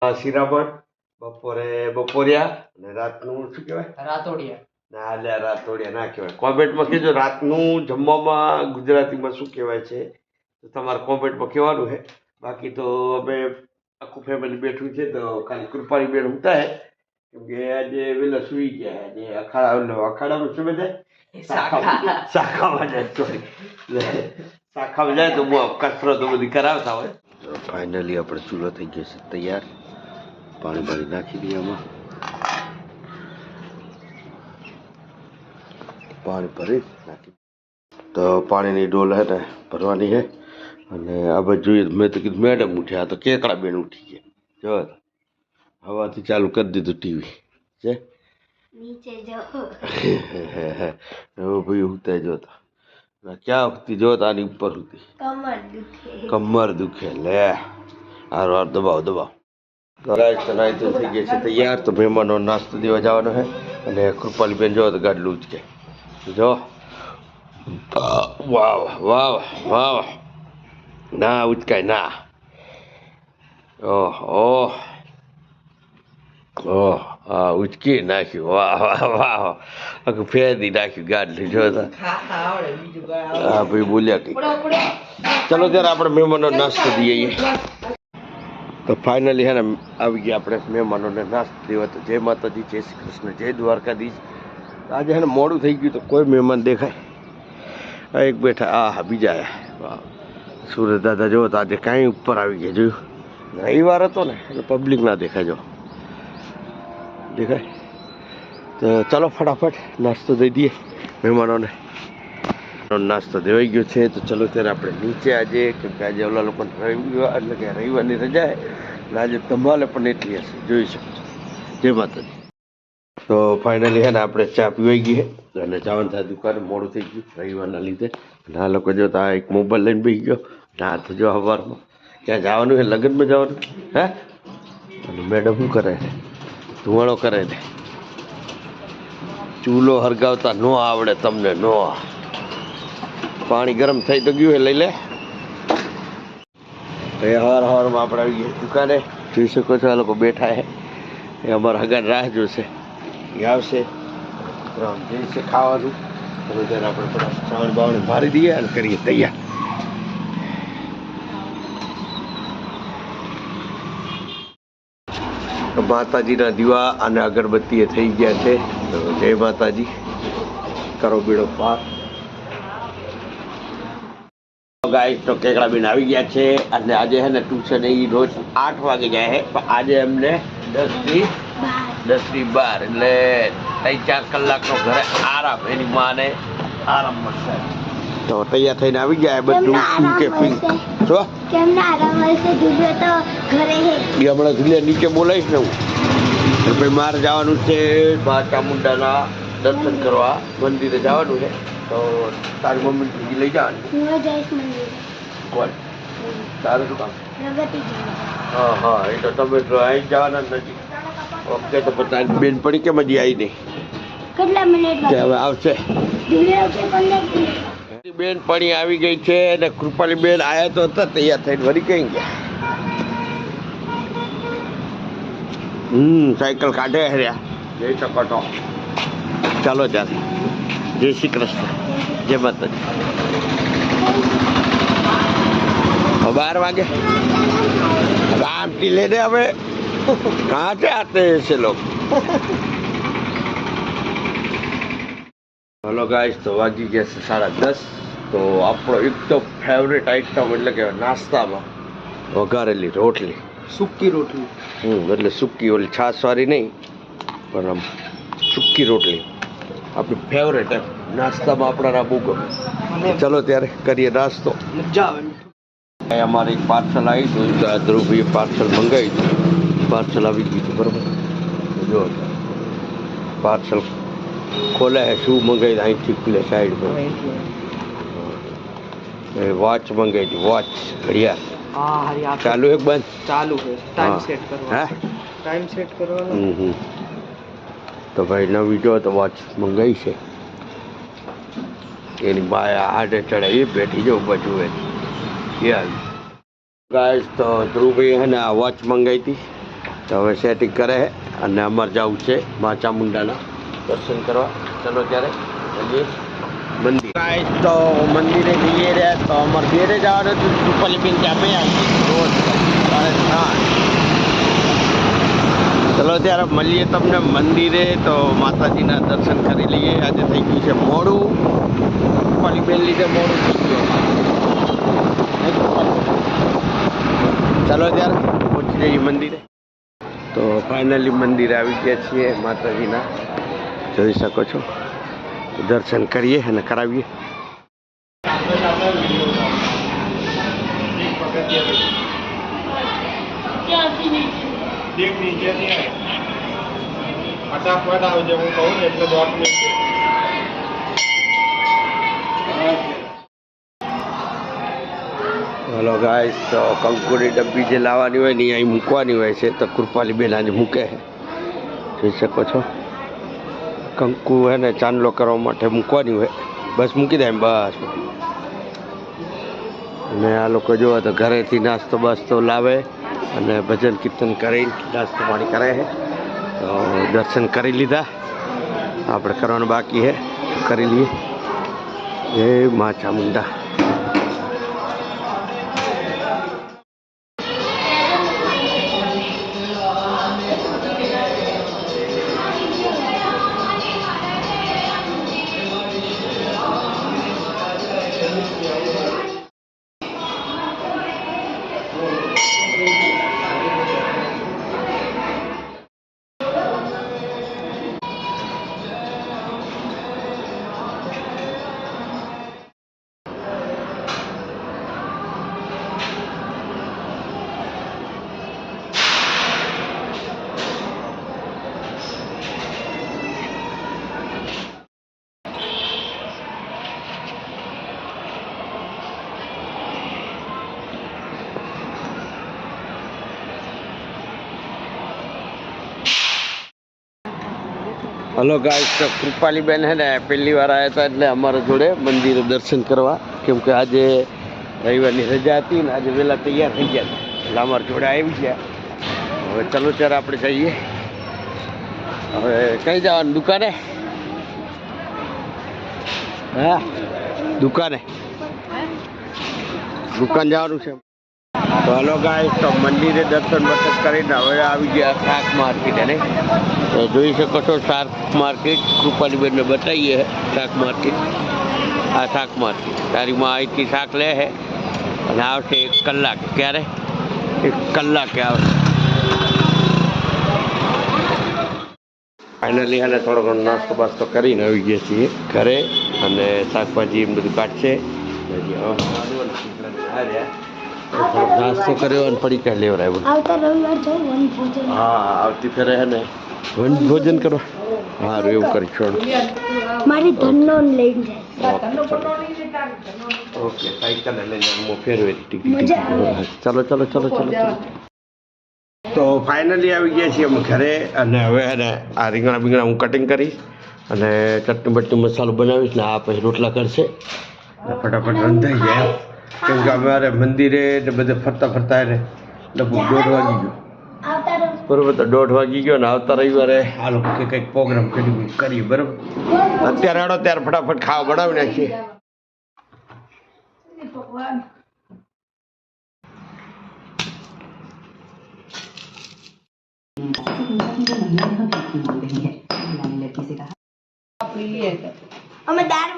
શિરામણ બપોરે બપોરિયા અને રાતનું શું કહેવાય રાતોડિયા. ના લે રાતોડિયા ના કહેવાય. કોમેન્ટમાં કહેજો રાતનું જમવામાં ગુજરાતીમાં શું કહેવાય છે તો તમારે કોમેન્ટમાં કહેવાનું છે. બાકી તો અમે આખું ફેમિલી બેઠું છે તો ખાલી કૃપાળી બેન ઊંઘતા હે કેમ કે આજે વહેલા સુઈ ગયા. આજે અખાડામાં શું જાય શાખામાં જાય સોરી શાખામાં જાય તો બહુ કસરતો બધી કરાવતા હોય. ફાઇનલી આપણે ચૂલો થઈ ગયો છે તૈયાર. પાણી ભરી નાખી દઈએ આમાં. પાણી ભરી નાખી તો પાણીની ડોલ હે ને ભરવાની છે. અને આ બાજુ જોઈએ મેં તો કીધું મેડમ ઉઠ્યા તો કેકડા બેન ઉઠી ગયા. જો હવાથી ચાલુ કરી દીધું ટીવી છે નીચે જો ભાઈ ઉઠતા જોતા ક્યાં ઉઠતી જોત આની ઉપર ઉઠતી કમર દુખે લે હારો હાર દબાવ દબાવ. ચલાય તો થઈ ગયા છે તૈયાર. તો મહેમાનો નાસ્તો દેવા જવાનો છે અને કૃપાલી બેન જો તો ગાડલું ઉચકે જો વાવ વાવ વાવ ના ઉચકાય ના. ઓહ ઓહ ઓહ હા ઉચકી નાખ્યું વાહ વાહ વાહ આખું ફેરી નાખ્યું ગાડલી જોતા. હા ભાઈ બોલ્યા કઈ. ચલો ત્યારે આપણે મહેમાનો નાસ્તો દઈએ. તો ફાઇનલી હે ને આવી ગયા આપણે મહેમાનોને નાસ્તો દેવા. તો જય માતાજી, જય શ્રી કૃષ્ણ, જય દ્વારકાધીશ. આજે હે ને મોડું થઈ ગયું તો કોઈ મહેમાન દેખાય આ એક બેઠા આ હા બીજા આયા વાહ સુરત દાદા જો તો આજે કાંઈ ઉપર આવી ગયા જોયું. રવિવાર હતો ને એટલે પબ્લિક ના દેખાય જો દેખાય. તો ચાલો ફટાફટ નાસ્તો દઈ દઈએ મહેમાનોને. નાસ્તો દેવાઈ ગયો છે તો ચલો ત્યારે આપણે નીચે આજે કેમ કે આજે ઓલા લોકોને રવિવાર એટલે કે રવિવારની રજા એટલે આજે ધમાલે પણ એટલી હશે જોઈ શકો છો. જય માતાજી. તો ફાઇનલી હે ને આપણે ચા પીવાઈ ગઈ છે અને જવાનું થાય દુકાને. મોડું થઈ ગયું રવિવારના લીધે. અને આ લોકો જો તો આ એક મોબાઈલ લઈને બેસી ગયો. ના તો જો સવારમાં ક્યાં જવાનું છે લગ્નમાં જવાનું હે. અને મેડમ શું કરે છે ધુવાણો કરે છે. ચૂલો હરગાવતા ન આવડે તમને નો. પાણી ગરમ થઈ તો ગયું હે લઈ લે. હવાર હવારમાં આપણે આવી ગયા દુકાને. જોઈ શકો છો આ લોકો બેઠા છે એ અમારા હગાને રાહ જોશે એ આવશે જઈશે ખાવાનું. તો ત્યારે આપણે બધા શ્રાવણ બાવણ મારી દઈએ અને કરીએ તૈયાર. માતાજીના દીવા અને અગરબત્તી એ થઈ ગયા છે. તો જય માતાજી કરો બીડો પાર. ગાઈસ તો કેકડાબેન આવી ગયા છે અને આજે હે ને ટ્યુશન એ રોજ 8 વાગે જાય છે પણ આજે એમને 10 થી 12 એટલે 3-4 કલાકનો ઘરે આરામ. એની માને આરામ મળશે. તો તૈયાર થઈને આવી ગયા બધું કે પિંક જો કેમ ના આરામ મળશે દુબે તો ઘરે હે. એ હમણાં ધુલિયા નીચે બોલાવીશ ને હું તો ભાઈ મારે જવાનું છે મા ચામુંડાના દર્શન કરવા મંદિરે જવાનું છે. તો તારી મમ્મી લઈ જવાની. હું જઈશ મંદિરે. કોણ તારું શું કામ? પ્રગતિ જવા. હા હા એ તો તમે અહીં જવાના નથી. ઓકે તો પણ તારી બેન પડી કેમ હજી આવી નહીં? કેટલા મિનિટ તે હવે આવશે. બેન પડી આવી ગઈ છે અને કૃપાલી બેન આયા તો હતા તૈયાર થઈને વળી કઈ ગયા. સાયકલ કાઢે હર્યા જઈ શકો તો. ચાલો ત્યારે જય શ્રી કૃષ્ણ, જય માતાજી. 12 વાગે आंटी लेने हमें कहाँ से आते हैं ऐसे लोग. हेलो गाइस तो वागी गया से 10:30. तो આપણો એક તો ફેવરેટ આઈટમ એટલે કે નાસ્તામાં વઘારેલી રોટલી, સૂકી રોટલી. એટલે સૂકી ઓલી છાશવાળી નહીં પણ આમ સૂકી રોટલી આપણી ફેવરેટ એમ નાસ્તામાં આપણાને બહુ ગમે. ચલો ત્યારે કરીએ નાસ્તો. મજા આવે. અમારે એક પાર્સલ આવી હતું ધ્રુવભાઈએ પાર્સલ મંગાવ્યું હતું. પાર્સલ આવી ગયું હતું બરાબર. જો પાર્સલ ખોલે હે શું મંગાવી અહીંથી ખુલે સાઈડ પર વોચ મંગાવી હતી. વોચ ઘડિયાળ હા હરી ચાલુ એક બંધ ચાલુ છે. ટાઈમ સેટ કરવાનો. હે ટાઈમ સેટ કરવાનો. તો ભાઈ નવી જો તો વોચ મંગાવી છે. એની બાય હાડે ચડાવી બેઠી જો બાજુ એ આવી ગાઈસ. તો ધ્રુવભાઈ હે ને આ વોચ મંગાવી હતી તો હવે સેટિંગ કરે છે અને અમારે જવું છે મા ચામુંડાના દર્શન કરવા. ચલો ત્યારે જઈએ મંદિર. તો મંદિરે જઈએ રહ્યા તો અમારે ઘેરે જવાનું હતું રૂપાલીબેન ત્યાં અમે આવી રોજ 3:30. ચલો ત્યારે મળીએ તમને મંદિરે. તો માતાજીના દર્શન કરી લઈએ. આજે થઈ ગયું છે મોડું, રૂપાલીબેન લીધે મોડું થઈ ગયું. ચાલો ત્યારે પહોંચી જઈએ મંદિરે. તો ફાઇનલી મંદિરે આવી ગયા છીએ માતાજીના. જોઈ શકો છો. દર્શન કરીએ અને કરાવીએ. ફટાફટ આવજે, હું કહું ને એટલે 10 મિનિટ. હલો ગાઈસ, તો કંકુની ડબ્બી જે લાવવાની હોય ને અહીં મૂકવાની હોય છે. તો કૃપાલીબેન આજે મૂકે છે, જોઈ શકો છો. કંકુ હે ને ચાંદલો કરવા માટે મૂકવાની હોય, બસ મૂકી દે એમ બસ. અને આ લોકો જોવો તો ઘરેથી નાસ્તો બાસ્તો લાવે અને ભજન કીર્તન કરી નાસ્તો પાણી કરે છે. તો દર્શન કરી લીધા, આપણે કરવાનું બાકી છે, કરી લઈએ. જય મા ચામુંડા. હલો ગાઈસ, તો કૃપાલીબેન હે ને પહેલી વાર આવ્યા હતા એટલે અમારા જોડે મંદિરે દર્શન કરવા, કેમ કે આજે રવિવારની રજા હતી ને આજે વહેલા તૈયાર થઈ ગયા એટલે અમારા જોડે આવી ગયા. હવે ચલો ત્યારે આપણે જઈએ. હવે કઈ જવાનું? દુકાને? હા, દુકાન જવાનું છે. તો હલો ગાઈસ, તો મંદિરે દર્શન બર્શન કરીને હવે આવી ગયા શાક માર્કેટ. એને તો જોઈ શકો છો શાક માર્કેટ. કૃપાલીબેનને બતાવીએ શાક માર્કેટ. આ શાક માર્કેટ તારીમાં અહીંથી શાક લે છે અને આવશે 1 કલાક. ક્યારે? 1 કલાકે આવશે. ફાઇનલી એને થોડો ઘણો નાસ્તો બાસ્તો કરીને આવી ગયા છીએ ઘરે અને શાકભાજી એમ બધું કાઢશે. નાસ્તો કર્યો અને પડીકા લેવડાવ્યો. આવતા રવિવાર જવું વનભોજન. હા, આવતી ફેરે હે ને વનભોજન કરવા. સારું, એવું કરી છોડ. મારી ધનનો લઈને જાય. ઓકે, સાયકલ લઈને ફેરવે ટિકિટ. ચલો ચલો ચલો ચલો. તો ફાઇનલી આવી ગયા છીએ અમે ઘરે અને હવે હે ને આ રીંગણા બીંગણા હું કટિંગ કરીશ અને ચટણી બટણી મસાલો બનાવીશ ને આ પછી રોટલા કરશે. ફટાફટ રંધાઈ જાય, કેમ કે અમારે મંદિરે ને બધે ફરતા ફરતા ને લગભગ 1:30 વાગી ગયો. બરોબર, તો 1:30 વાગી ગયો ને આવતા રવિવારે આ લોકો કંઈક પ્રોગ્રામ કરીએ. બરોબર, અત્યારે આડો ત્યારે ફટાફટ ખાવા બનાવી નાખીએ. અમે દાળ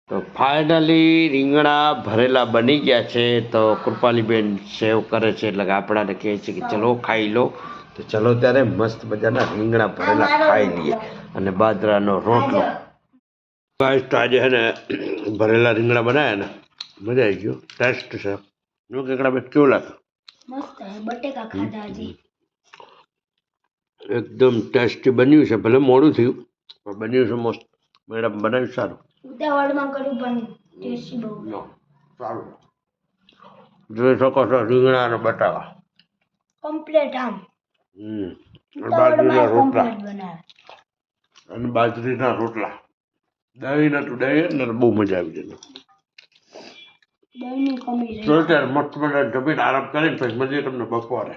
તો ફાઇનલી રીંગણા ભરેલા બની ગયા છે. તો કૃપાલીબેન સેવ કરે છે એટલે કે આપણાને કહે છે કે ચલો ખાઈ લો. તો ચલો ત્યારે મસ્ત મજાના રીંગણા ભરેલા ખાઈ લઈએ અને બાજરાનો રોટલો. ગાઈસ, તો આજે છે ને ભરેલા રીંગણા બનાવ્યા ને મજા આવી ગયો. ટેસ્ટ છે. જો કેકડા બેન કેવું લાગે? મસ્ત હે. બટેકા ખાધા હજી. એકદમ ટેસ્ટી બન્યું છે. ભલે મોડું થયું પણ બન્યું છે મસ્ત. મેડમ બનાવ્યું સારું ઉતાવળમાં કર્યું પણ ટેસ્ટી બહુ સારું જોઈ શકો છો રીંગણા અને બટાકા કમ્પ્લીટ આમ અને બાજરીના ઉતાવળમાં રોટલા કમ્પ્લીટ બનાવે અને બાજરીના રોટલા દહીં નતું દહીં ને બહુ મજા આવી ગઈ દહીંની કમી રહી તો ત્યારે મસ્ત મજા જમીને આરામ કરીને પછી મળીએ તમને બપોરે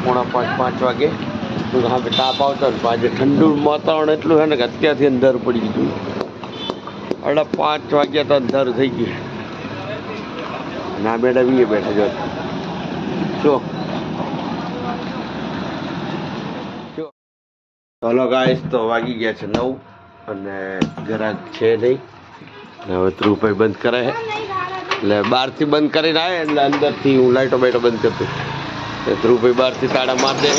4:45 વાગે તો હા તાપ આવતો ને આજે ઠંડુ વાતાવરણ એટલું છે ને કે અત્યારથી અંધાર પડી ગયું 5:30 વાગ્યા તો અંધાર થઈ ગયું ના બેઠા બીએ બેઠા જો શું હલો ગાઈસ તો વાગી ગયા છે 9 અને જરાક છે નહીં અને હવે ધ્રુવભાઈ બંધ કરે છે એટલે બહારથી બંધ કરીને આવે એટલે અંદરથી હું લાઈટો બાઈટો બંધ કરતો એટલે ધ્રુવભાઈ બહારથી તાળા મારી દે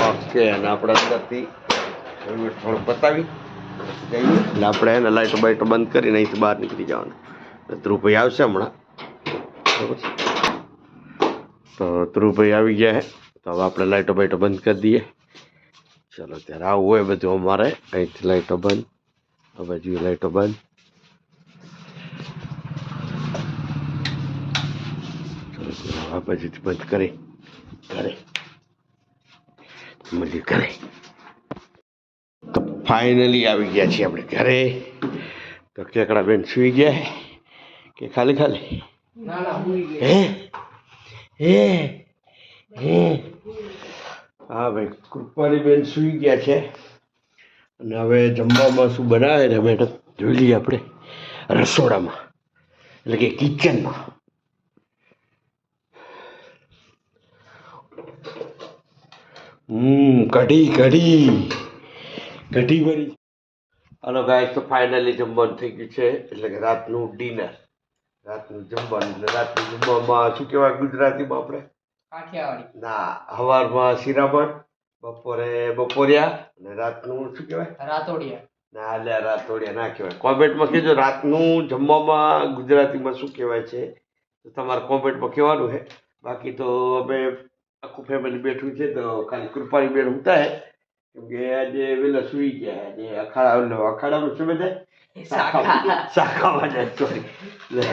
ઓકે અને આપણે અંદરથી થોડું પતાવી જઈએ એટલે આપણે એને લાઈટો બાઈટો બંધ કરીને અહીંથી બહાર નીકળી જવાનું એટલે ધ્રુવભાઈ આવશે હમણાં બરાબર તો ધ્રુવભાઈ આવી ગયા છે તો હવે આપણે લાઈટો બાઈટો બંધ કરી દઈએ ચાલો ત્યારે આવું હોય બધું અમારે અહીંથી લાઈટો બંધ આ બાજુ લાઈટો બંધ આ બાજુથી બંધ કરી ઘરે મળીએ ઘરે તો ફાઇનલી આવી ગયા છીએ આપણે ઘરે તો કેકડા બેન સુઈ ગયા કે ખાલી ખાલી હે હે હે હા ભાઈ કૃપાલી બેન સુઈ ગયા છે અને હવે જમવામાં શું બનાવે ને મેડમ જોઈ લઈએ આપણે રસોડામાં એટલે કે કિચનમાં કઢી ભરી હલો ગાઈસ તો ફાઇનલી જમવાનું થઈ ગયું છે એટલે કે રાતનું ડિનર રાતનું જમવાનું એટલે રાતનું જમવામાં શું કહેવાય ગુજરાતીમાં આપણે કાઠિયાવાડી ના સવારમાં શિરામણ બપોરે બપોરિયા અને રાતનું શું કહેવાય રાતોડિયા ના અલ્યા રાતોડિયા ના કહેવાય કોમેન્ટમાં કહેજો રાતનું જમવામાં ગુજરાતીમાં શું કહેવાય છે તો તમારે કોમેન્ટમાં કહેવાનું છે બાકી તો અમે આખું ફેમિલી બેઠું છે તો ખાલી કૃપાળી બેન ઊંઘતા હે કેમ કે આજે વહેલા સુઈ ગયા આજે અખાડામાં શું બધા શાખામાં જાય સોરી એટલે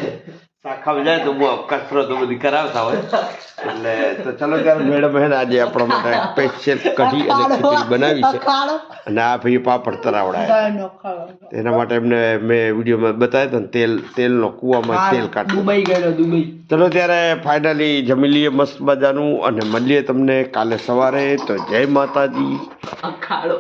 શાખામાં જાય તો હું કસરતો બધી કરાવતા હોય એટલે તો ચલો ત્યારે મેડમ હે ને આજે આપણા માટે સ્પેશિયલ કઢી અને ખીચડી બનાવી છે અને આ ભાઈ પાપડ તરાવડાય એના માટે એમને મેં વિડીયોમાં બતાવ્યા હતા ને તેલનો કૂવામાં તેલ કાઢવું દુબઈ ગયેલો દુબઈ ચલો ત્યારે ફાઇનલી જમી લઈએ મસ્ત મજાનું અને મળીએ તમને કાલે સવારે તો જય માતાજી અખાડો